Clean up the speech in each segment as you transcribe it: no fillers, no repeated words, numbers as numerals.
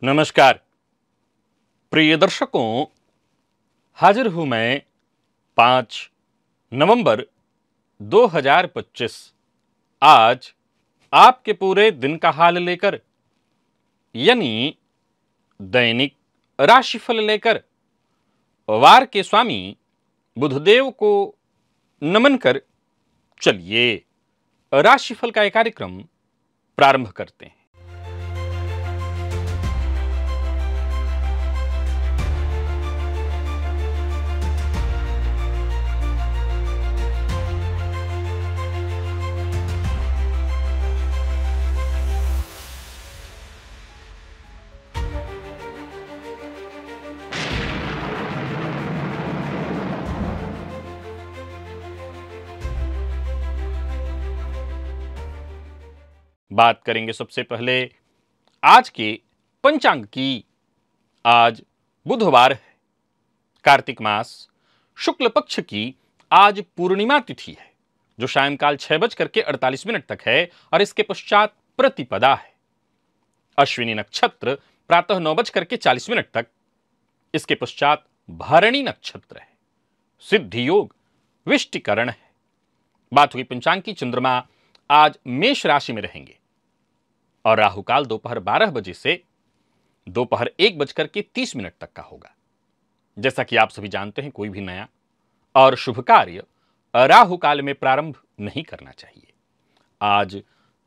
नमस्कार प्रिय दर्शकों, हाजिर हूं मैं 5 नवंबर 2025 आज आपके पूरे दिन का हाल लेकर, यानी दैनिक राशिफल लेकर वार के स्वामी बुधदेव को नमन कर चलिए राशिफल का यह कार्यक्रम प्रारंभ करते हैं। बात करेंगे सबसे पहले आज के पंचांग की। आज बुधवार है, कार्तिक मास शुक्ल पक्ष की आज पूर्णिमा तिथि है जो सायंकाल 6:48 तक है और इसके पश्चात प्रतिपदा है। अश्विनी नक्षत्र प्रातः 9:40 तक, इसके पश्चात भरणी नक्षत्र है। सिद्धि योग विष्टिकरण है। बात हुई पंचांग की। चंद्रमा आज मेष राशि में रहेंगे और राहुकाल दोपहर 12 बजे से दोपहर 1:30 तक का होगा। जैसा कि आप सभी जानते हैं, कोई भी नया और शुभ कार्य राहुकाल में प्रारंभ नहीं करना चाहिए। आज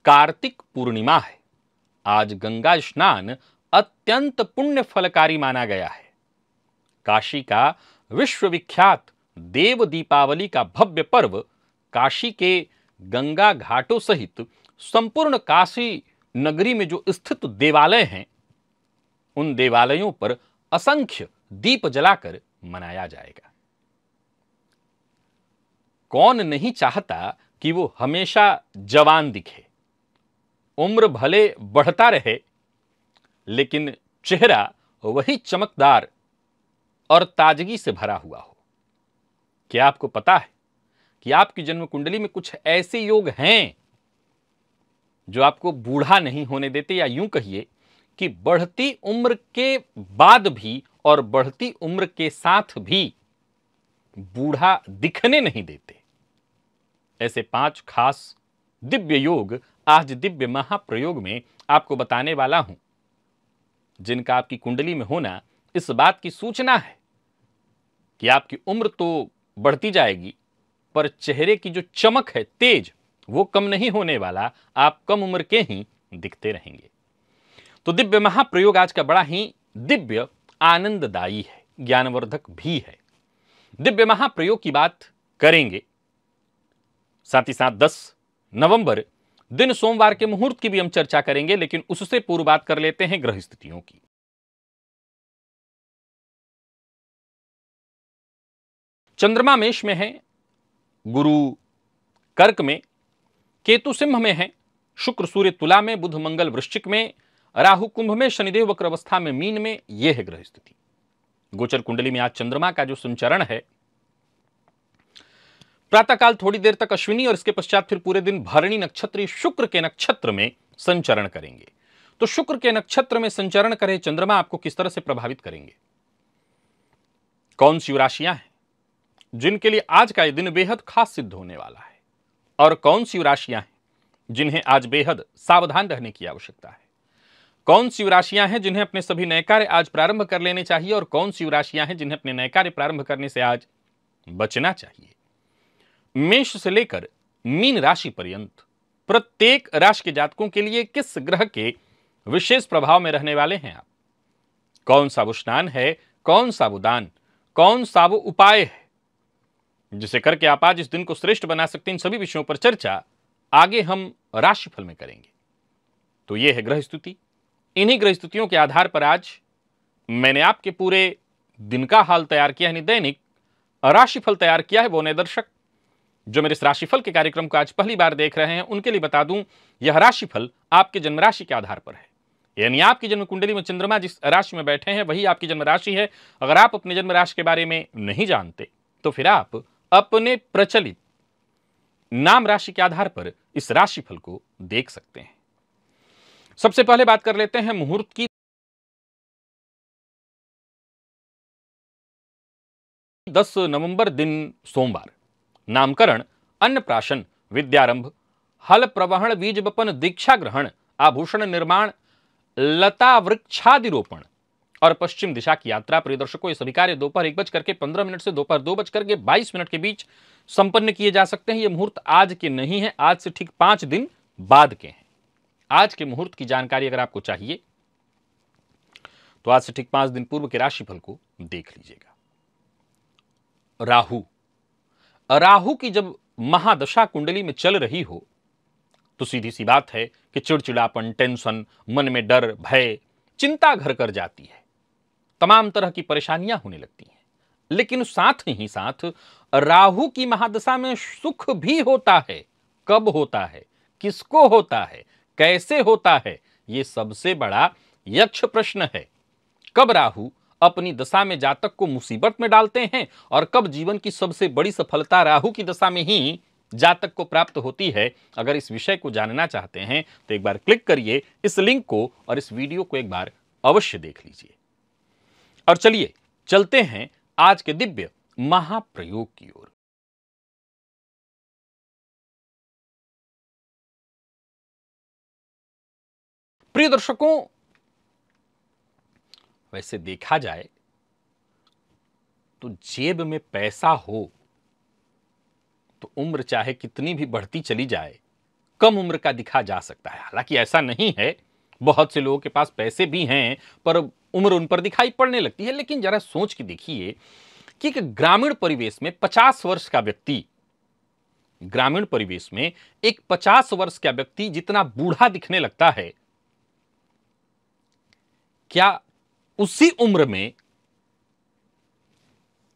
कार्तिक पूर्णिमा है। आज गंगा स्नान अत्यंत पुण्य फलकारी माना गया है। काशी का विश्वविख्यात देव दीपावली का भव्य पर्व काशी के गंगा घाटों सहित संपूर्ण काशी नगरी में जो स्थित देवालय हैं, उन देवालयों पर असंख्य दीप जलाकर मनाया जाएगा। कौन नहीं चाहता कि वो हमेशा जवान दिखे, उम्र भले बढ़ता रहे लेकिन चेहरा वही चमकदार और ताजगी से भरा हुआ हो। क्या आपको पता है कि आपकी जन्म कुंडली में कुछ ऐसे योग हैं जो आपको बूढ़ा नहीं होने देते, या यूं कहिए कि बढ़ती उम्र के बाद भी और बढ़ती उम्र के साथ भी बूढ़ा दिखने नहीं देते। ऐसे 5 खास दिव्य योग आज दिव्य महाप्रयोग में आपको बताने वाला हूं, जिनका आपकी कुंडली में होना इस बात की सूचना है कि आपकी उम्र तो बढ़ती जाएगी पर चेहरे की जो चमक है, तेज, वो कम नहीं होने वाला। आप कम उम्र के ही दिखते रहेंगे। तो दिव्य महाप्रयोग आज का बड़ा ही दिव्य आनंददायी है, ज्ञानवर्धक भी है। दिव्य महाप्रयोग की बात करेंगे, साथ ही साथ 10 नवंबर दिन सोमवार के मुहूर्त की भी हम चर्चा करेंगे, लेकिन उससे पूर्व बात कर लेते हैं ग्रह स्थितियों की। चंद्रमा मेष में है, गुरु कर्क में, केतु सिंह में है, शुक्र सूर्य तुला में, बुध मंगल वृश्चिक में, राहु कुंभ में, शनिदेव वक्र अवस्था में मीन में। यह है ग्रह स्थिति। गोचर कुंडली में आज चंद्रमा का जो संचरण है, प्रातःकाल थोड़ी देर तक अश्विनी और इसके पश्चात फिर पूरे दिन भरणी नक्षत्र शुक्र के नक्षत्र में संचरण करेंगे। तो शुक्र के नक्षत्र में संचरण करे चंद्रमा आपको किस तरह से प्रभावित करेंगे? कौन सी राशियां हैं जिनके लिए आज का यह दिन बेहद खास सिद्ध होने वाला है, और कौन सी राशियां हैं जिन्हें आज बेहद सावधान रहने की आवश्यकता है? कौन सी राशियां हैं जिन्हें अपने सभी नए कार्य आज प्रारंभ कर लेने चाहिए, और कौन सी राशियां हैं जिन्हें अपने नए कार्य प्रारंभ करने से आज बचना चाहिए? मेष से लेकर मीन राशि पर्यंत प्रत्येक राशि के जातकों के लिए किस ग्रह के विशेष प्रभाव में रहने वाले हैं आप? कौन सा वो स्नान है, कौन सा वो दान, कौन सा वो उपाय है जिसे करके आप आज इस दिन को श्रेष्ठ बना सकते हैं? इन सभी विषयों पर चर्चा आगे हम राशिफल में करेंगे। तो यह है ग्रह स्थिति। इन्हीं ग्रह स्थितियों के आधार पर आज मैंने आपके पूरे दिन का हाल तैयार किया, यानी दैनिक राशिफल तैयार किया है। वो नए दर्शक जो मेरे इस राशिफल के कार्यक्रम को आज पहली बार देख रहे हैं, उनके लिए बता दूं, यह राशिफल आपके जन्म राशि के आधार पर है। यानी आपकी जन्म कुंडली में चंद्रमा जिस राशि में बैठे हैं वही आपकी जन्म राशि है। अगर आप अपने जन्म राशि के बारे में नहीं जानते तो फिर आप अपने प्रचलित नाम राशि के आधार पर इस राशिफल को देख सकते हैं। सबसे पहले बात कर लेते हैं मुहूर्त की। 10 नवंबर दिन सोमवार। नामकरण, अन्नप्राशन, विद्यारंभ, हल प्रवहन, बीज बपन, दीक्षा ग्रहण, आभूषण निर्माण, लता वृक्षादिरोपण और पश्चिम दिशा की यात्रा। परिदर्शकों ये सभी कार्य दोपहर 1:15 से दोपहर 2:22 के बीच संपन्न किए जा सकते हैं। ये मुहूर्त आज के नहीं है, आज से ठीक 5 दिन बाद के हैं। आज के मुहूर्त की जानकारी अगर आपको चाहिए तो आज से ठीक 5 दिन पूर्व के राशिफल को देख लीजिएगा। राहु की जब महादशा कुंडली में चल रही हो तो सीधी सी बात है कि चिड़चिड़ापन, टेंशन, मन में डर, भय, चिंता घर कर जाती है, तमाम तरह की परेशानियां होने लगती हैं। लेकिन साथ ही साथ राहु की महादशा में सुख भी होता है। कब होता है, किसको होता है, कैसे होता है, यह सबसे बड़ा यक्ष प्रश्न है। कब राहु अपनी दशा में जातक को मुसीबत में डालते हैं और कब जीवन की सबसे बड़ी सफलता राहु की दशा में ही जातक को प्राप्त होती है। अगर इस विषय को जानना चाहते हैं तो एक बार क्लिक करिए इस लिंक को और इस वीडियो को एक बार अवश्य देख लीजिए। और चलिए चलते हैं आज के दिव्य महाप्रयोग की ओर। प्रिय दर्शकों, वैसे देखा जाए तो जेब में पैसा हो तो उम्र चाहे कितनी भी बढ़ती चली जाए, कम उम्र का दिखा जा सकता है। हालांकि ऐसा नहीं है, बहुत से लोगों के पास पैसे भी हैं पर उम्र उन पर दिखाई पड़ने लगती है। लेकिन जरा सोच के देखिए कि एक ग्रामीण परिवेश में 50 वर्ष का व्यक्ति, ग्रामीण परिवेश में एक 50 वर्ष का व्यक्ति जितना बूढ़ा दिखने लगता है, क्या उसी उम्र में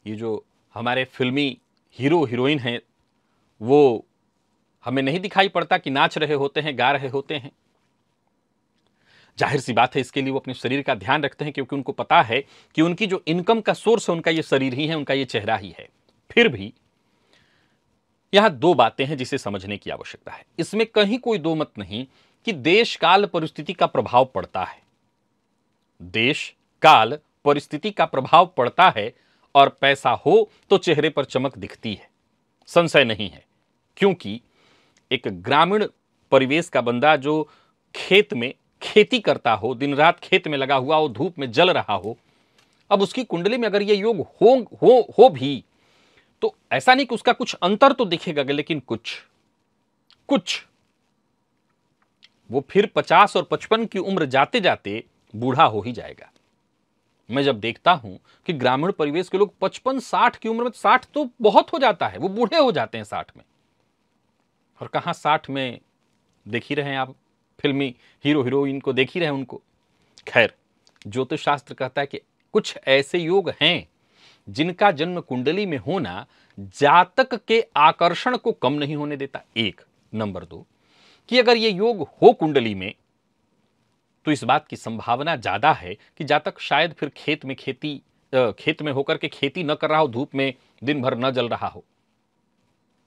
ये जो हमारे फिल्मी हीरो हीरोइन हैं वो हमें नहीं दिखाई पड़ता कि नाच रहे होते हैं, गा रहे होते हैं? जाहिर सी बात है, इसके लिए वो अपने शरीर का ध्यान रखते हैं क्योंकि उनको पता है कि उनकी जो इनकम का सोर्स है उनका ये शरीर ही है, उनका ये चेहरा ही है। फिर भी यहां दो बातें हैं जिसे समझने की आवश्यकता है। इसमें कहीं कोई दो मत नहीं कि देश काल परिस्थिति का प्रभाव पड़ता है। देश काल परिस्थिति का प्रभाव पड़ता है और पैसा हो तो चेहरे पर चमक दिखती है, संशय नहीं है। क्योंकि एक ग्रामीण परिवेश का बंदा जो खेत में खेती करता हो, दिन रात खेत में लगा हुआ हो, धूप में जल रहा हो, अब उसकी कुंडली में अगर ये योग हो भी तो ऐसा नहीं कि उसका कुछ अंतर तो दिखेगा, लेकिन कुछ वो फिर 50 और 55 की उम्र जाते जाते बूढ़ा हो ही जाएगा। मैं जब देखता हूं कि ग्रामीण परिवेश के लोग 55-60 की उम्र में, 60 तो बहुत हो जाता है, वो बूढ़े हो जाते हैं 60 में। और कहां 60 में देख ही रहे हैं आप फिल्मी हीरो हीरोइन को, देख ही रहे हैं उनको। खैर, ज्योतिष शास्त्र कहता है कि कुछ ऐसे योग हैं जिनका जन्म कुंडली में होना जातक के आकर्षण को कम नहीं होने देता। एक नंबर 2 कि अगर ये योग हो कुंडली में तो इस बात की संभावना ज्यादा है कि जातक शायद फिर खेत में होकर के खेती न कर रहा हो, धूप में दिन भर न जल रहा हो।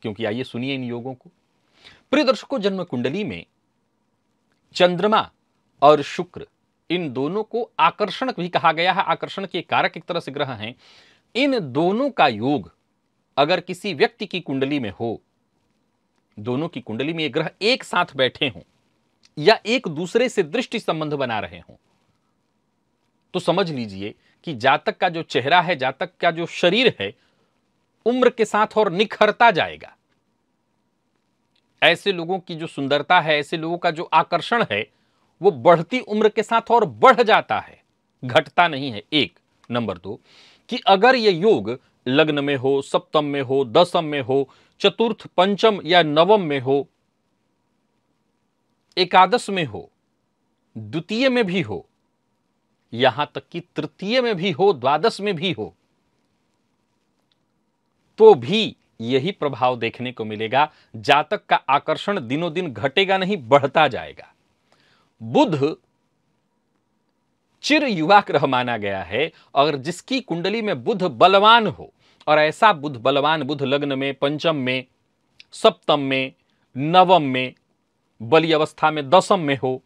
क्योंकि आइए सुनिए इन योगों को। प्रिय दर्शकों, जन्म कुंडली में चंद्रमा और शुक्र, इन दोनों को आकर्षण भी कहा गया है। आकर्षण के कारक एक तरह से ग्रह हैं। इन दोनों का योग अगर किसी व्यक्ति की कुंडली में हो, दोनों की कुंडली में ये ग्रह एक साथ बैठे हों या एक दूसरे से दृष्टि संबंध बना रहे हों, तो समझ लीजिए कि जातक का जो चेहरा है, जातक का जो शरीर है, उम्र के साथ और निखरता जाएगा। ऐसे लोगों की जो सुंदरता है, ऐसे लोगों का जो आकर्षण है, वो बढ़ती उम्र के साथ और बढ़ जाता है, घटता नहीं है। एक नंबर 2 कि अगर ये योग लग्न में हो, सप्तम में हो, दशम में हो, चतुर्थ, पंचम या नवम में हो, एकादश में हो, द्वितीय में भी हो, यहां तक कि तृतीय में भी हो, द्वादश में भी हो, तो भी यही प्रभाव देखने को मिलेगा। जातक का आकर्षण दिनों दिन घटेगा नहीं, बढ़ता जाएगा। बुध चिर युवा ग्रह माना गया है और जिसकी कुंडली में बुध बलवान हो, और ऐसा बुध बलवान बुध लग्न में, पंचम में, सप्तम में, नवम में, बली अवस्था में, दशम में हो,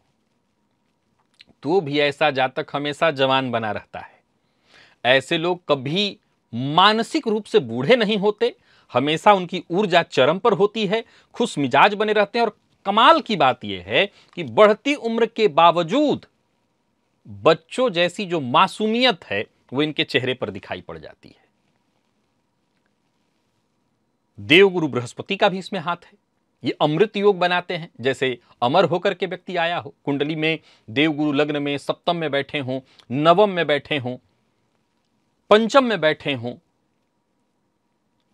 तो भी ऐसा जातक हमेशा जवान बना रहता है। ऐसे लोग कभी मानसिक रूप से बूढ़े नहीं होते, हमेशा उनकी ऊर्जा चरम पर होती है, खुश मिजाज बने रहते हैं। और कमाल की बात यह है कि बढ़ती उम्र के बावजूद बच्चों जैसी जो मासूमियत है वो इनके चेहरे पर दिखाई पड़ जाती है। देवगुरु बृहस्पति का भी इसमें हाथ है। ये अमृत योग बनाते हैं, जैसे अमर होकर के व्यक्ति आया हो, कुंडली में देवगुरु लग्न में सप्तम में बैठे हों, नवम में बैठे हों, पंचम में बैठे हों,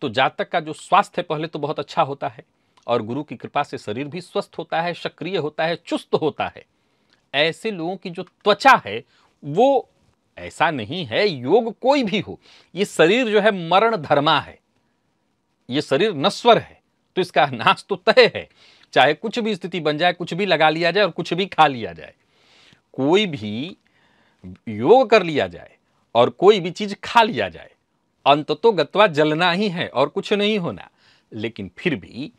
तो जातक का जो स्वास्थ्य है पहले तो बहुत अच्छा होता है और गुरु की कृपा से शरीर भी स्वस्थ होता है, सक्रिय होता है, चुस्त होता है। ऐसे लोगों की जो त्वचा है वो, ऐसा नहीं है योग कोई भी हो, ये शरीर जो है मरण धर्मा है, ये शरीर नश्वर है, तो इसका नाश तो तय है। चाहे कुछ भी स्थिति बन जाए, कुछ भी लगा लिया जाए और कुछ भी खा लिया जाए, कोई भी योग कर लिया जाए और कोई भी चीज खा लिया जाए, अंततो गत्वा जलना ही है और कुछ नहीं होना। लेकिन फिर भी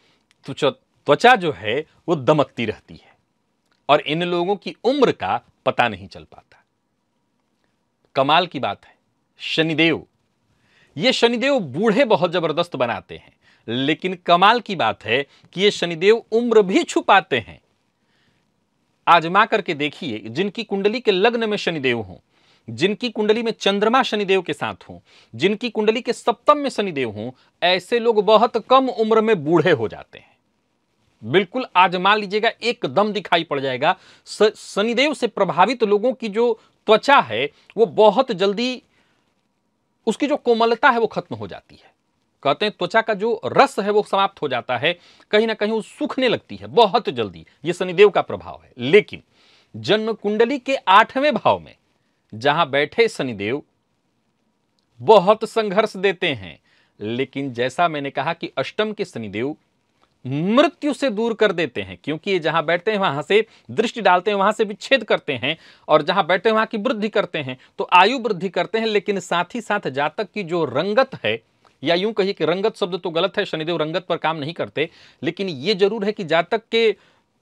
त्वचा जो है वो दमकती रहती है और इन लोगों की उम्र का पता नहीं चल पाता। कमाल की बात है, शनिदेव, ये शनिदेव बूढ़े बहुत जबरदस्त बनाते हैं, लेकिन कमाल की बात है कि ये शनिदेव उम्र भी छुपाते हैं। आजमा करके देखिए, जिनकी कुंडली के लग्न में शनिदेव हों, जिनकी कुंडली में चंद्रमा शनिदेव के साथ हों, जिनकी कुंडली के सप्तम में शनिदेव हों, ऐसे लोग बहुत कम उम्र में बूढ़े हो जाते हैं। बिल्कुल आजमा लीजिएगा, एकदम दिखाई पड़ जाएगा। शनिदेव से प्रभावित लोगों की जो त्वचा है वो बहुत जल्दी, उसकी जो कोमलता है वो खत्म हो जाती है। कहते हैं त्वचा का जो रस है वो समाप्त हो जाता है, कहीं ना कहीं वो सूखने लगती है बहुत जल्दी। ये शनिदेव का प्रभाव है। लेकिन जन्म कुंडली के 8वें भाव में जहां बैठे शनिदेव बहुत संघर्ष देते हैं, लेकिन जैसा मैंने कहा कि अष्टम के शनिदेव मृत्यु से दूर कर देते हैं, क्योंकि ये जहां बैठते हैं वहां से दृष्टि डालते हैं, वहां से विच्छेद करते हैं, और जहां बैठते हैं वहां की वृद्धि करते हैं, तो आयु वृद्धि करते हैं। लेकिन साथ ही साथ जातक की जो रंगत है, या यूं कहिए कि रंगत शब्द तो गलत है, शनिदेव रंगत पर काम नहीं करते, लेकिन यह जरूर है कि जातक के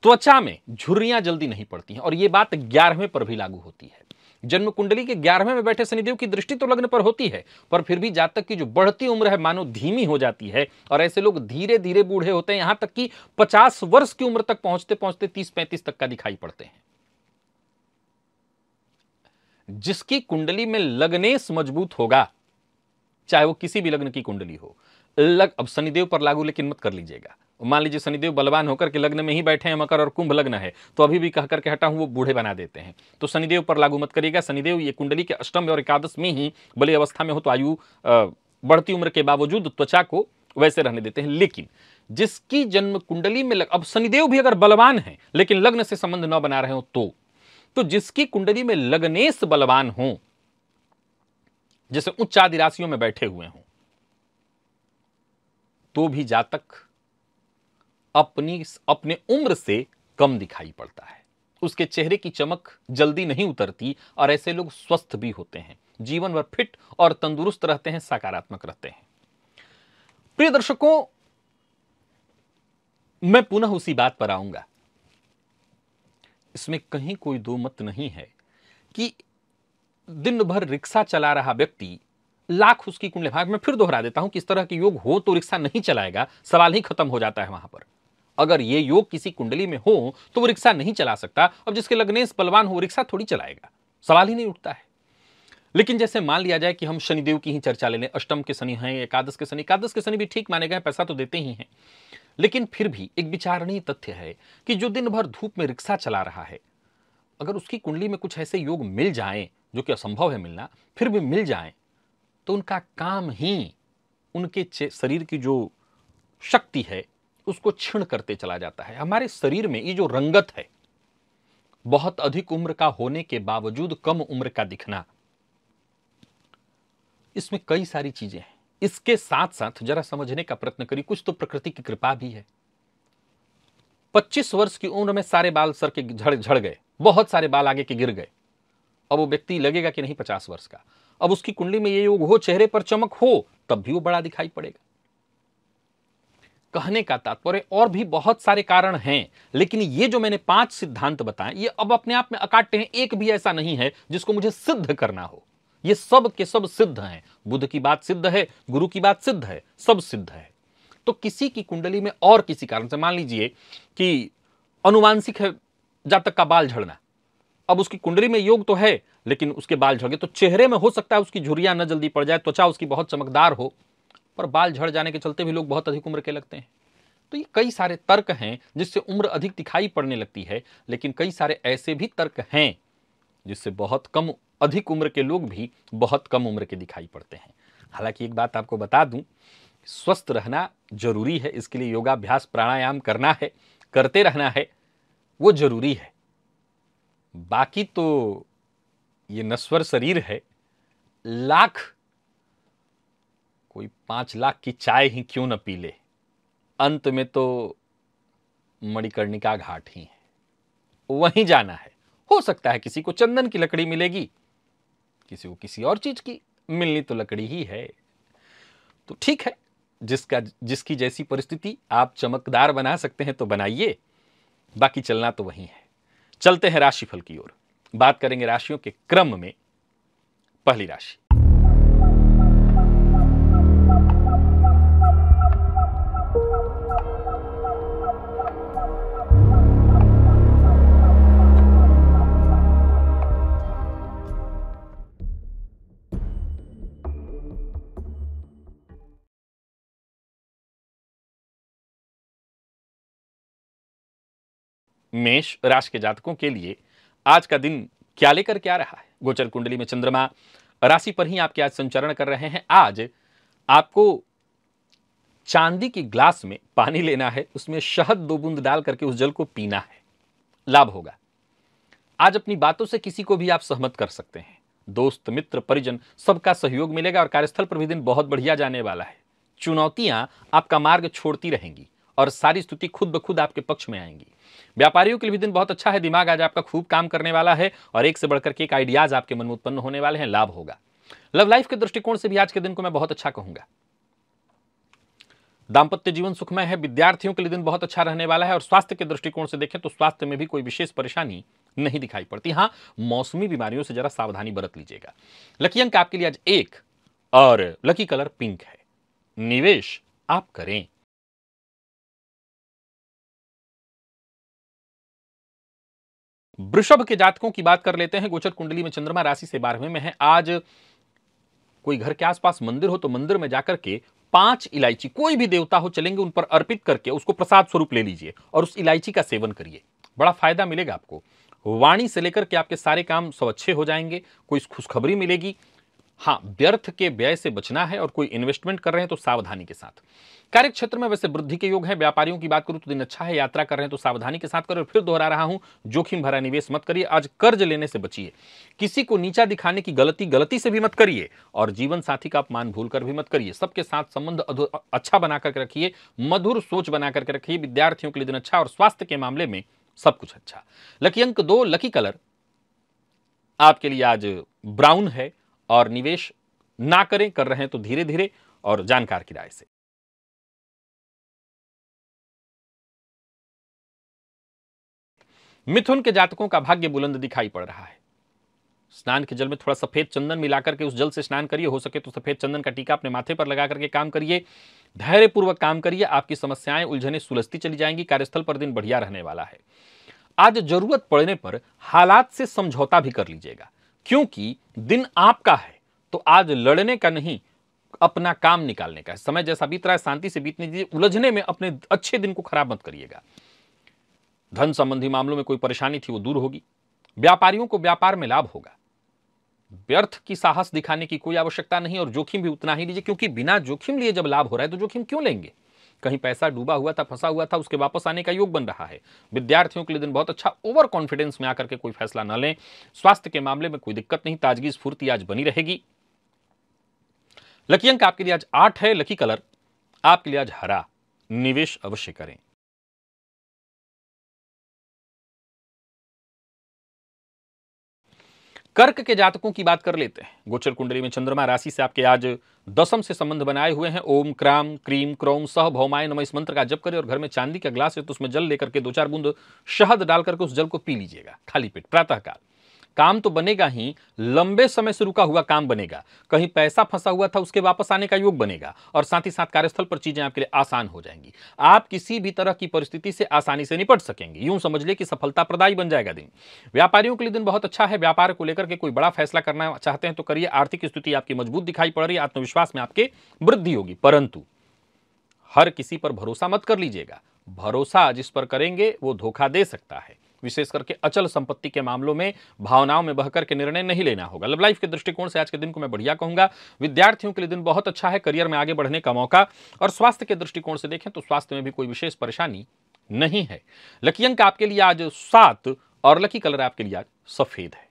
त्वचा में झुर्रियां जल्दी नहीं पड़ती हैं। और यह बात 11वें पर भी लागू होती है। जन्म कुंडली के 11वें में बैठे शनिदेव की दृष्टि तो लग्न पर होती है, पर फिर भी जातक की जो बढ़ती उम्र है मानो धीमी हो जाती है, और ऐसे लोग धीरे धीरे बूढ़े होते हैं, यहां तक कि 50 वर्ष की उम्र तक पहुंचते पहुंचते 30-35 तक का दिखाई पड़ते हैं। जिसकी कुंडली में लग्नेश मजबूत होगा, चाहे वो किसी भी लग्न की कुंडली हो, अब शनिदेव पर लागू लेकिन मत कर लीजिएगा। मान लीजिए शनिदेव बलवान होकर के लग्न में ही बैठे हैं, मकर और कुंभ लग्न है, तो अभी भी कह करके हटा हूं वो बूढ़े बना देते हैं, तो शनिदेव पर लागू मत करिएगा। शनिदेव ये कुंडली के अष्टम और एकादश में ही बली अवस्था में हो तो आयु बढ़ती उम्र के बावजूद त्वचा को वैसे रहने देते हैं। लेकिन जिसकी जन्म कुंडली में अब शनिदेव भी अगर बलवान है लेकिन लग्न से संबंध न बना रहे हो, तो जिसकी कुंडली में लग्नेश बलवान हो, जैसे उच्च आदि राशियों में बैठे हुए हों, तो भी जातक अपने उम्र से कम दिखाई पड़ता है, उसके चेहरे की चमक जल्दी नहीं उतरती, और ऐसे लोग स्वस्थ भी होते हैं, जीवन भर फिट और तंदुरुस्त रहते हैं, सकारात्मक रहते हैं। प्रिय दर्शकों, मैं पुनः उसी बात पर आऊंगा, इसमें कहीं कोई दो मत नहीं है कि दिन भर रिक्शा चला रहा व्यक्ति, लाख उसकी कुंडली, भाग मैं फिर दोहरा देता हूं कि इस तरह के योग हो तो रिक्शा नहीं चलाएगा, सवाल ही खत्म हो जाता है वहां पर। अगर ये योग किसी कुंडली में हो तो वो रिक्शा नहीं चला सकता। अब जिसके लग्नेश बलवान हो, रिक्शा थोड़ी चलाएगा, सवाल ही नहीं उठता है। लेकिन जैसे मान लिया जाए कि हम शनिदेव की ही चर्चा ले लें, अष्टम के शनि हैं, एकादश के शनि भी ठीक माने गए, पैसा तो देते ही हैं, लेकिन फिर भी एक विचारणीय तथ्य है कि जो दिन भर धूप में रिक्शा चला रहा है, अगर उसकी कुंडली में कुछ ऐसे योग मिल जाएं, जो कि असंभव है मिलना, फिर भी मिल जाएं, तो उनका काम ही उनके शरीर की जो शक्ति है उसको क्षीण करते चला जाता है। हमारे शरीर में ये जो रंगत है, बहुत अधिक उम्र का होने के बावजूद कम उम्र का दिखना, इसमें कई सारी चीजें हैं। इसके साथ साथ जरा समझने का प्रयत्न करिए, कुछ तो प्रकृति की कृपा भी है। 25 वर्ष की उम्र में सारे बाल सर के झड़ गए, बहुत सारे बाल आगे के गिर गए। अब वो व्यक्ति लगेगा कि नहीं 50 वर्ष का, अब उसकी कुंडली में ये योग हो, चेहरे पर चमक हो, तब भी वो बड़ा दिखाई पड़ेगा। कहने का तात्पर्य और भी बहुत सारे कारण हैं, लेकिन ये जो मैंने 5 सिद्धांत बताए, ये अब अपने आप में अकाट्य हैं, एक भी ऐसा नहीं है जिसको मुझे सिद्ध करना हो। ये सब के सब सिद्ध हैं। बुध की बात सिद्ध है, गुरु की बात सिद्ध है, सब सिद्ध है। तो किसी की कुंडली में और किसी कारण से, मान लीजिए कि अनुवांशिक है जातक का बाल झड़ना, अब उसकी कुंडली में योग तो है लेकिन उसके बाल झड़ गए, तो चेहरे में हो सकता है उसकी झुर्रियां न जल्दी पड़ जाए, त्वचा उसकी बहुत चमकदार हो, पर बाल झड़ जाने के चलते भी लोग बहुत अधिक उम्र के लगते हैं। तो ये कई सारे तर्क हैं जिससे उम्र अधिक दिखाई पड़ने लगती है, लेकिन कई सारे ऐसे भी तर्क हैं जिससे बहुत कम अधिक उम्र के लोग भी बहुत कम उम्र के दिखाई पड़ते हैं। हालांकि एक बात आपको बता दूं, स्वस्थ रहना जरूरी है, इसके लिए योगाभ्यास प्राणायाम करना है, करते रहना है, वो जरूरी है। बाकी तो ये नश्वर शरीर है, कोई 5 लाख की चाय ही क्यों न पी ले, अंत में तो मणिकर्णिका घाट ही है, वहीं जाना है। हो सकता है किसी को चंदन की लकड़ी मिलेगी, किसी को किसी और चीज की, मिलनी तो लकड़ी ही है। तो ठीक है, जिसकी जैसी परिस्थिति आप चमकदार बना सकते हैं तो बनाइए, बाकी चलना तो वही है। चलते हैं राशिफल की ओर, बात करेंगे राशियों के क्रम में। पहली राशि मेष राशि के जातकों के लिए आज का दिन क्या लेकर क्या रहा है। गोचर कुंडली में चंद्रमा राशि पर ही आपके आज संचरण कर रहे हैं। आज आपको चांदी की ग्लास में पानी लेना है, उसमें शहद 2 बूंद डाल करके उस जल को पीना है, लाभ होगा। आज अपनी बातों से किसी को भी आप सहमत कर सकते हैं। दोस्त मित्र परिजन सबका सहयोग मिलेगा और कार्यस्थल पर भी दिन बहुत बढ़िया जाने वाला है। चुनौतियां आपका मार्ग छोड़ती रहेंगी और सारी स्थिति खुद ब खुद आपके पक्ष में आएंगी। व्यापारियों के लिए भी दिन बहुत अच्छा है, दिमाग आज आपका खूब काम करने वाला है और एक से बढ़कर के एक आइडियाज आपके मन में उत्पन्न होने वाले हैं, लाभ होगा। लव लाइफ के दृष्टिकोण से भी आज के दिन को मैं बहुत अच्छा कहूंगा। दांपत्य जीवन सुखमय है, विद्यार्थियों के लिए दिन बहुत अच्छा रहने वाला है और स्वास्थ्य के दृष्टिकोण से देखें तो स्वास्थ्य में भी कोई विशेष परेशानी नहीं दिखाई पड़ती। हां, मौसमी बीमारियों से जरा सावधानी बरत लीजिएगा। लकी अंक आपके लिए आज 1 और लकी कलर पिंक है। निवेश आप करें। वृषभ के जातकों की बात कर लेते हैं। गोचर कुंडली में चंद्रमा राशि से 12वें में है। आज कोई घर के आसपास मंदिर हो तो मंदिर में जाकर के 5 इलायची, कोई भी देवता हो चलेंगे, उन पर अर्पित करके उसको प्रसाद स्वरूप ले लीजिए और उस इलायची का सेवन करिए, बड़ा फायदा मिलेगा आपको। वाणी से लेकर के आपके सारे काम सब अच्छे हो जाएंगे, कोई खुशखबरी मिलेगी। हाँ, व्यर्थ के व्यय से बचना है और कोई इन्वेस्टमेंट कर रहे हैं तो सावधानी के साथ। कार्य क्षेत्र में वैसे वृद्धि के योग है। व्यापारियों की बात करूं तो दिन अच्छा है। यात्रा कर रहे हैं तो सावधानी के साथ करें। फिर दोहरा रहा हूं, जोखिम भरा निवेश मत करिए। आज कर्ज लेने से बचिए। किसी को नीचा दिखाने की गलती से भी मत करिए और जीवन साथी का अपमान भूल कर भी मत करिए। सबके साथ संबंध अच्छा बना करके रखिए, मधुर सोच बना करके रखिए। विद्यार्थियों के लिए दिन अच्छा और स्वास्थ्य के मामले में सब कुछ अच्छा। लकी अंक 2, लकी कलर आपके लिए आज ब्राउन है और निवेश ना करें, कर रहे हैं तो धीरे धीरे और जानकार की राय से। मिथुन के जातकों का भाग्य बुलंद दिखाई पड़ रहा है। स्नान के जल में थोड़ा सफेद चंदन मिलाकर के उस जल से स्नान करिए। हो सके तो सफेद चंदन का टीका अपने माथे पर लगा करके काम करिए। धैर्यपूर्वक काम करिए, आपकी समस्याएं उलझने सुलझती चली जाएंगी। कार्यस्थल पर दिन बढ़िया रहने वाला है। आज जरूरत पड़ने पर हालात से समझौता भी कर लीजिएगा, क्योंकि दिन आपका है तो आज लड़ने का नहीं, अपना काम निकालने का है। समय जैसा बीत रहा है शांति से बीतने दीजिए। उलझने में अपने अच्छे दिन को खराब मत करिएगा। धन संबंधी मामलों में कोई परेशानी थी वो दूर होगी। व्यापारियों को व्यापार में लाभ होगा। व्यर्थ की साहस दिखाने की कोई आवश्यकता नहीं और जोखिम भी उतना ही लीजिए, क्योंकि बिना जोखिम लिए जब लाभ हो रहा है तो जोखिम क्यों लेंगे। कहीं पैसा डूबा हुआ था, फंसा हुआ था, उसके वापस आने का योग बन रहा है। विद्यार्थियों के लिए दिन बहुत अच्छा। ओवर कॉन्फिडेंस में आकर के कोई फैसला न लें। स्वास्थ्य के मामले में कोई दिक्कत नहीं, ताजगी स्फूर्ति आज बनी रहेगी। लकी अंक आपके लिए आज 8 है। लकी कलर आपके लिए आज हरा। निवेश अवश्य करें। कर्क के जातकों की बात कर लेते हैं। गोचर कुंडली में चंद्रमा राशि से आपके आज 10वीं से संबंध बनाए हुए हैं। ओम क्राम क्रीम क्रोम सह भौमाय नमः इस मंत्र का जप करें और घर में चांदी का ग्लास है तो उसमें जल लेकर के 2-4 बूंद शहद डालकर के उस जल को पी लीजिएगा खाली पेट प्रातःकाल। काम तो बनेगा ही, लंबे समय से रुका हुआ काम बनेगा, कहीं पैसा फंसा हुआ था उसके वापस आने का योग बनेगा, और साथ ही साथ कार्यस्थल पर चीजें आपके लिए आसान हो जाएंगी। आप किसी भी तरह की परिस्थिति से आसानी से निपट सकेंगे। यूं समझ ले कि सफलता प्रदायी बन जाएगा दिन। व्यापारियों के लिए दिन बहुत अच्छा है। व्यापार को लेकर के कोई बड़ा फैसला करना चाहते हैं तो करिए। आर्थिक स्थिति आपकी मजबूत दिखाई पड़ रही है, आत्मविश्वास में आपके वृद्धि होगी। परंतु हर किसी पर भरोसा मत कर लीजिएगा। भरोसा जिस पर करेंगे वो धोखा दे सकता है। विशेष करके अचल संपत्ति के मामलों में भावनाओं में बहकर के निर्णय नहीं लेना होगा। लव लाइफ के दृष्टिकोण से आज के दिन को मैं बढ़िया कहूंगा। विद्यार्थियों के लिए दिन बहुत अच्छा है, करियर में आगे बढ़ने का मौका। और स्वास्थ्य के दृष्टिकोण से देखें तो स्वास्थ्य में भी कोई विशेष परेशानी नहीं है। लकी अंक आपके लिए आज 7 और लकी कलर आपके लिए आज सफेद है।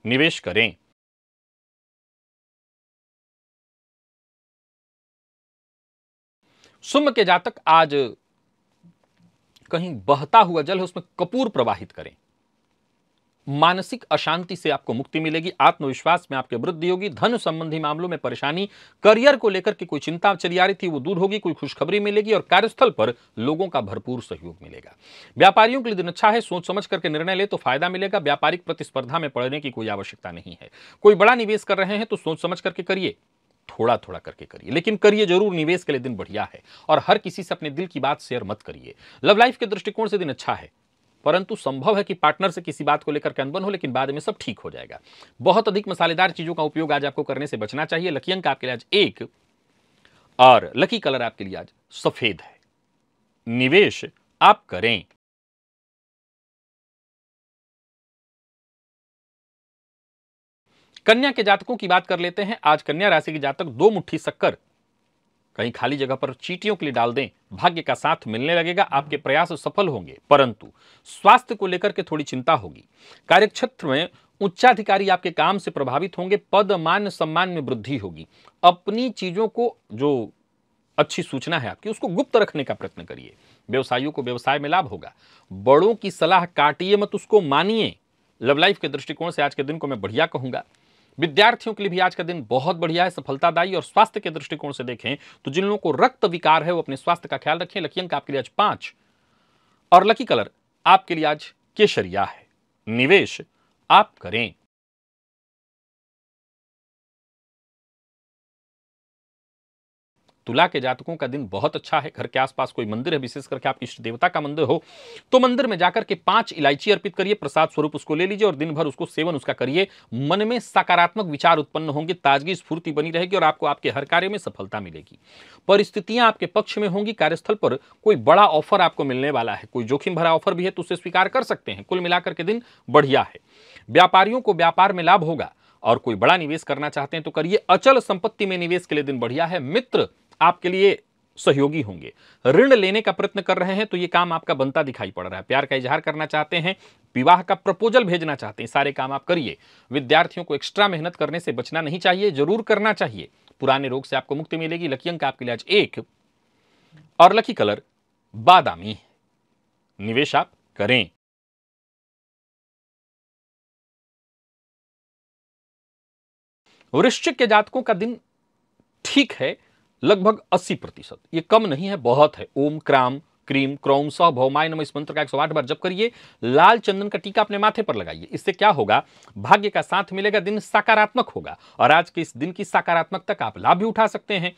निवेश करें। सिंह के जातक आज कहीं बहता हुआ जल है उसमें कपूर प्रवाहित करें। मानसिक अशांति से आपको मुक्ति मिलेगी। आत्मविश्वास में आपके वृद्धि होगी। धन संबंधी मामलों में परेशानी, करियर को लेकर के कोई चिंता चली आ रही थी वो दूर होगी। कोई खुशखबरी मिलेगी और कार्यस्थल पर लोगों का भरपूर सहयोग मिलेगा। व्यापारियों के लिए दिन अच्छा है। सोच समझ करके निर्णय ले तो फायदा मिलेगा। व्यापारिक प्रतिस्पर्धा में पड़ने की कोई आवश्यकता नहीं है। कोई बड़ा निवेश कर रहे हैं तो सोच समझ करके करिए, थोड़ा थोड़ा करके करिए, लेकिन करिए जरूर। निवेश के लिए दिन बढ़िया है। और हर किसी से अपने दिल की बात शेयर मत करिए। लव लाइफ के दृष्टिकोण से दिन अच्छा है, परंतु संभव है कि पार्टनर से किसी बात को लेकर के अनबन हो, लेकिन बाद में सब ठीक हो जाएगा। बहुत अधिक मसालेदार चीजों का उपयोग आज आपको करने से बचना चाहिए। लकी अंक आपके लिए आज 1 और लकी कलर आपके लिए आज सफेद है। निवेश आप करें। कन्या के जातकों की बात कर लेते हैं। आज कन्या राशि के जातक 2 मुट्ठी शक्कर कहीं खाली जगह पर चींटियों के लिए डाल दें, भाग्य का साथ मिलने लगेगा। आपके प्रयास सफल होंगे, परंतु स्वास्थ्य को लेकर के थोड़ी चिंता होगी। कार्यक्षेत्र में उच्चाधिकारी आपके काम से प्रभावित होंगे। पद मान सम्मान में वृद्धि होगी। अपनी चीजों को, जो अच्छी सूचना है आपकी, उसको गुप्त रखने का प्रयत्न करिए। व्यवसायियों को व्यवसाय में लाभ होगा। बड़ों की सलाह काटिए मत, उसको मानिए। लव लाइफ के दृष्टिकोण से आज के दिन को मैं बढ़िया कहूंगा। विद्यार्थियों के लिए भी आज का दिन बहुत बढ़िया है, सफलतादायी। और स्वास्थ्य के दृष्टिकोण से देखें तो जिन लोगों को रक्त विकार है वो अपने स्वास्थ्य का ख्याल रखें। लकी अंक आपके लिए आज 5 और लकी कलर आपके लिए आज केसरिया है। निवेश आप करें। तुला के जातकों का दिन बहुत अच्छा है। घर के आसपास कोई मंदिर है, विशेष करके आपके इष्ट देवता का मंदिर हो तो मंदिर में जाकर के 5 इलायची अर्पित करिए। प्रसाद स्वरूप उसको ले लीजिए और दिन भर उसको सेवन उसका करिए। मन में सकारात्मक विचार उत्पन्न होंगे, ताजगी स्फूर्ति बनी रहेगी और आपको आपके हर कार्य में सफलता मिलेगी। परिस्थितियां आपके पक्ष में होंगी। कार्यस्थल पर कोई बड़ा ऑफर आपको मिलने वाला है। कोई जोखिम भरा ऑफर भी है तो उसे स्वीकार कर सकते हैं। कुल मिलाकर के दिन बढ़िया है। व्यापारियों को व्यापार में लाभ होगा और कोई बड़ा निवेश करना चाहते हैं तो करिए। अचल संपत्ति में निवेश के लिए दिन बढ़िया है। मित्र आपके लिए सहयोगी होंगे। ऋण लेने का प्रयत्न कर रहे हैं तो यह काम आपका बनता दिखाई पड़ रहा है। प्यार का इजहार करना चाहते हैं, विवाह का प्रपोजल भेजना चाहते हैं, सारे काम आप करिए। विद्यार्थियों को एक्स्ट्रा मेहनत करने से बचना नहीं चाहिए, जरूर करना चाहिए। पुराने रोग से आपको मुक्ति मिलेगी। लकी अंक आपके लिए आज 1 और लकी कलर बादामी है। निवेश आप करें। वृश्चिक के जातकों का दिन ठीक है, लगभग 80%। ये कम नहीं है, बहुत है। ओम क्राम क्रीम क्रौम सह भौमाय नमः इस मंत्र का 108 बार जप करिए। लाल चंदन का टीका अपने माथे पर लगाइए। इससे क्या होगा, भाग्य का साथ मिलेगा। दिन सकारात्मक होगा और आज के इस दिन की सकारात्मकता का आप लाभ भी उठा सकते हैं।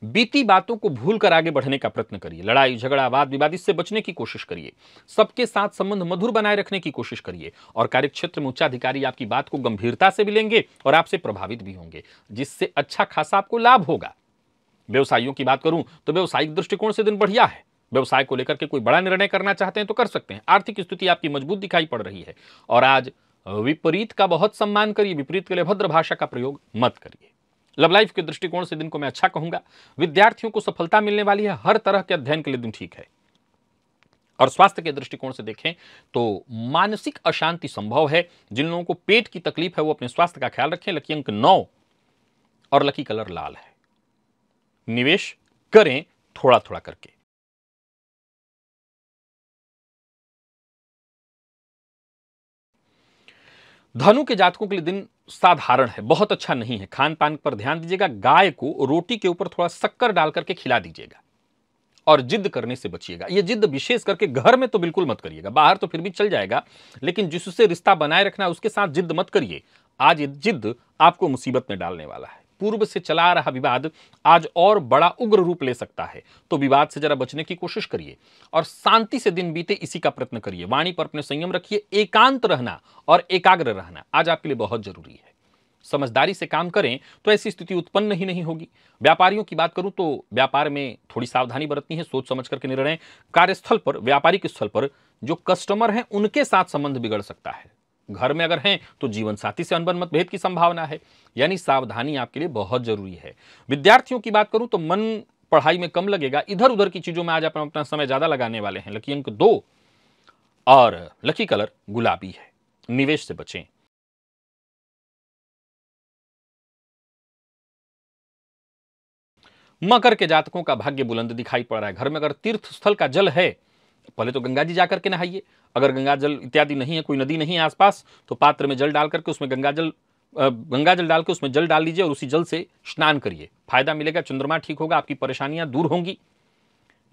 बीती बातों को भूलकर आगे बढ़ने का प्रयत्न करिए। लड़ाई झगड़ा वाद विवाद इससे बचने की कोशिश करिए। सबके साथ संबंध मधुर बनाए रखने की कोशिश करिए। और कार्यक्षेत्र में उच्चाधिकारी आपकी बात को गंभीरता से भी लेंगे और आपसे प्रभावित भी होंगे, जिससे अच्छा खासा आपको लाभ होगा। व्यवसायियों की बात करूं तो व्यवसायिक दृष्टिकोण से दिन बढ़िया है। व्यवसाय को लेकर के कोई बड़ा निर्णय करना चाहते हैं तो कर सकते हैं। आर्थिक स्थिति आपकी मजबूत दिखाई पड़ रही है। और आज विपरीत का बहुत सम्मान करिए। विपरीत के लिए भद्र भाषा का प्रयोग मत करिए। लव लाइफ के दृष्टिकोण से दिन को मैं अच्छा कहूंगा। विद्यार्थियों को सफलता मिलने वाली है। हर तरह के अध्ययन के लिए दिन ठीक है। और स्वास्थ्य के दृष्टिकोण से देखें तो मानसिक अशांति संभव है। जिन लोगों को पेट की तकलीफ है वो अपने स्वास्थ्य का ख्याल रखें। लकी अंक 9 और लकी कलर लाल है। निवेश करें थोड़ा थोड़ा करके। धनु के जातकों के लिए दिन साधारण है, बहुत अच्छा नहीं है। खान पान पर ध्यान दीजिएगा। गाय को रोटी के ऊपर थोड़ा शक्कर डाल करके खिला दीजिएगा और जिद करने से बचिएगा। ये जिद विशेष करके घर में तो बिल्कुल मत करिएगा, बाहर तो फिर भी चल जाएगा, लेकिन जिससे रिश्ता बनाए रखना है उसके साथ जिद मत करिए। आज ये जिद आपको मुसीबत में डालने वाला है। पूर्व से चला आ रहा विवाद आज और बड़ा उग्र रूप ले सकता है, तो विवाद से जरा बचने की कोशिश करिए और शांति से दिन बीते इसी का प्रयत्न करिए। वाणी पर अपने संयम रखिए, एकांत रहना और एकाग्र रहना आज आपके लिए बहुत जरूरी है। समझदारी से काम करें तो ऐसी स्थिति उत्पन्न ही नहीं होगी। व्यापारियों की बात करूं तो व्यापार में थोड़ी सावधानी बरतनी है, सोच समझ करके निर्णय। कार्यस्थल पर, व्यापारिक स्थल पर जो कस्टमर हैं उनके साथ संबंध बिगड़ सकता है। घर में अगर हैं तो जीवन साथी से अनबन मतभेद की संभावना है, यानी सावधानी आपके लिए बहुत जरूरी है। विद्यार्थियों की बात करूं तो मन पढ़ाई में कम लगेगा, इधर उधर की चीजों में आज आप अपना समय ज्यादा लगाने वाले हैं। लकी अंक 2 और लकी कलर गुलाबी है। निवेश से बचें। मकर के जातकों का भाग्य बुलंद दिखाई पड़ रहा है। घर में अगर तीर्थ स्थल का जल है, पहले तो गंगा जी जाकर के नहाइए। अगर गंगा जल इत्यादि नहीं है, कोई नदी नहीं है आसपास, तो पात्र में जल डाल करके उसमें गंगा जल डाल के उसमें जल डाल लीजिए और उसी जल से स्नान करिए। फायदा मिलेगा, चंद्रमा ठीक होगा, आपकी परेशानियां दूर होंगी,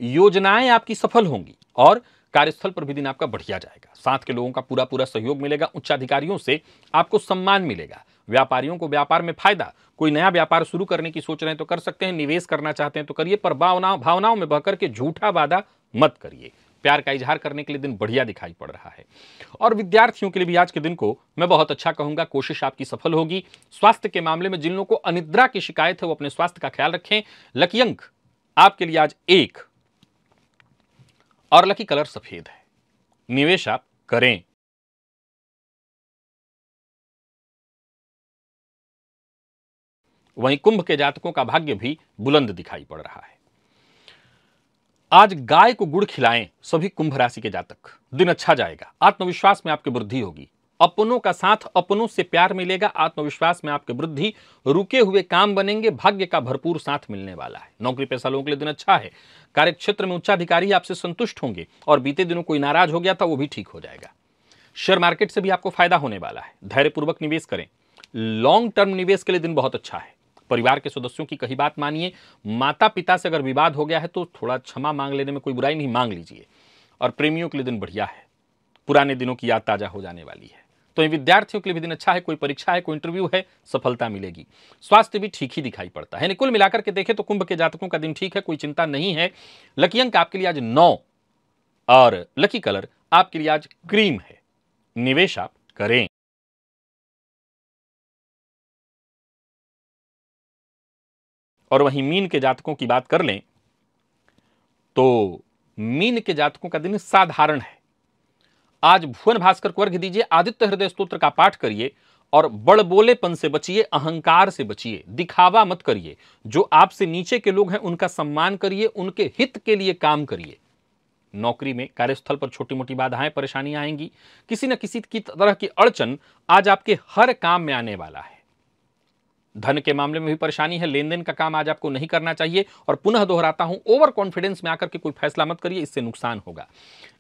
योजनाएं आपकी सफल होंगी और कार्यस्थल पर भी दिन आपका बढ़िया जाएगा। साथ के लोगों का पूरा पूरा सहयोग मिलेगा, उच्चाधिकारियों से आपको सम्मान मिलेगा। व्यापारियों को व्यापार में फायदा, कोई नया व्यापार शुरू करने की सोच रहे हैं तो कर सकते हैं, निवेश करना चाहते हैं तो करिए, पर भावनाओं में बहकर के झूठा वादा मत करिए। प्यार का इजहार करने के लिए दिन बढ़िया दिखाई पड़ रहा है। और विद्यार्थियों के लिए भी आज के दिन को मैं बहुत अच्छा कहूंगा, कोशिश आपकी सफल होगी। स्वास्थ्य के मामले में जिन लोगों को अनिद्रा की शिकायत है वो अपने स्वास्थ्य का ख्याल रखें। लकी अंक आपके लिए आज 1 और लकी कलर सफेद है। निवेश आप करें। वहीं कुंभ के जातकों का भाग्य भी बुलंद दिखाई पड़ रहा है। आज गाय को गुड़ खिलाएं सभी कुंभ राशि के जातक, दिन अच्छा जाएगा। आत्मविश्वास में आपकी वृद्धि होगी, अपनों का साथ, अपनों से प्यार मिलेगा। आत्मविश्वास में आपकी वृद्धि, रुके हुए काम बनेंगे, भाग्य का भरपूर साथ मिलने वाला है। नौकरी पेशा लोगों के लिए दिन अच्छा है। कार्यक्षेत्र में उच्चाधिकारी आपसे संतुष्ट होंगे और बीते दिनों कोई नाराज हो गया था वो भी ठीक हो जाएगा। शेयर मार्केट से भी आपको फायदा होने वाला है। धैर्यपूर्वक निवेश करें। लॉन्ग टर्म निवेश के लिए दिन बहुत अच्छा है। परिवार के सदस्यों की कही बात मानिए। माता पिता से अगर विवाद हो गया है तो थोड़ा क्षमा मांग लेने में कोई बुराई नहीं, मांग लीजिए। और प्रेमियों के लिए दिन बढ़िया है, पुराने दिनों की याद ताजा हो जाने वाली है। तो ये विद्यार्थियों के लिए भी दिन अच्छा है। कोई परीक्षा है, कोई इंटरव्यू है, सफलता मिलेगी। स्वास्थ्य भी ठीक ही दिखाई पड़ता है। कुल मिलाकर के देखें तो कुंभ के जातकों का दिन ठीक है, कोई चिंता नहीं है। लकी अंक आपके लिए आज 9 और लकी कलर आपके लिए आज क्रीम है। निवेश आप करें। और वहीं मीन के जातकों की बात कर लें तो मीन के जातकों का दिन साधारण है। आज भुवन भास्कर को अर्घ्य दीजिए, आदित्य हृदय स्तोत्र का पाठ करिए और बड़बोलेपन से बचिए, अहंकार से बचिए, दिखावा मत करिए। जो आपसे नीचे के लोग हैं उनका सम्मान करिए, उनके हित के लिए काम करिए। नौकरी में, कार्यस्थल पर छोटी मोटी बाधाएं, परेशानियां आएंगी। किसी न किसी की तरह की अड़चन आज आपके हर काम में आने वाला है। धन के मामले में भी परेशानी है। लेन देन का काम आज आपको नहीं करना चाहिए। और पुनः दोहराता हूं, ओवर कॉन्फिडेंस में आकर के कोई फैसला मत करिए, इससे नुकसान होगा।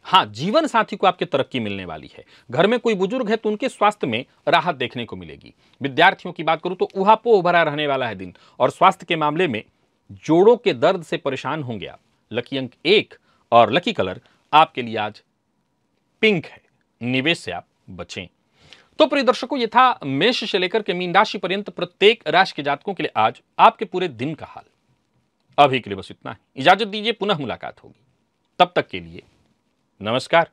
हां, जीवन साथी को आपके तरक्की मिलने वाली है। घर में कोई बुजुर्ग है तो उनके स्वास्थ्य में राहत देखने को मिलेगी। विद्यार्थियों की बात करूं तो उहापोह भरा रहने वाला है दिन। और स्वास्थ्य के मामले में जोड़ों के दर्द से परेशान होंगे आप। लकी अंक 1 और लकी कलर आपके लिए आज पिंक है। निवेश से आप बचें। तो प्रिय दर्शकों, ये था मेष से लेकर के मीन राशि पर्यंत प्रत्येक राशि के जातकों के लिए आज आपके पूरे दिन का हाल। अभी के लिए बस इतना ही। इजाजत दीजिए, पुनः मुलाकात होगी। तब तक के लिए नमस्कार।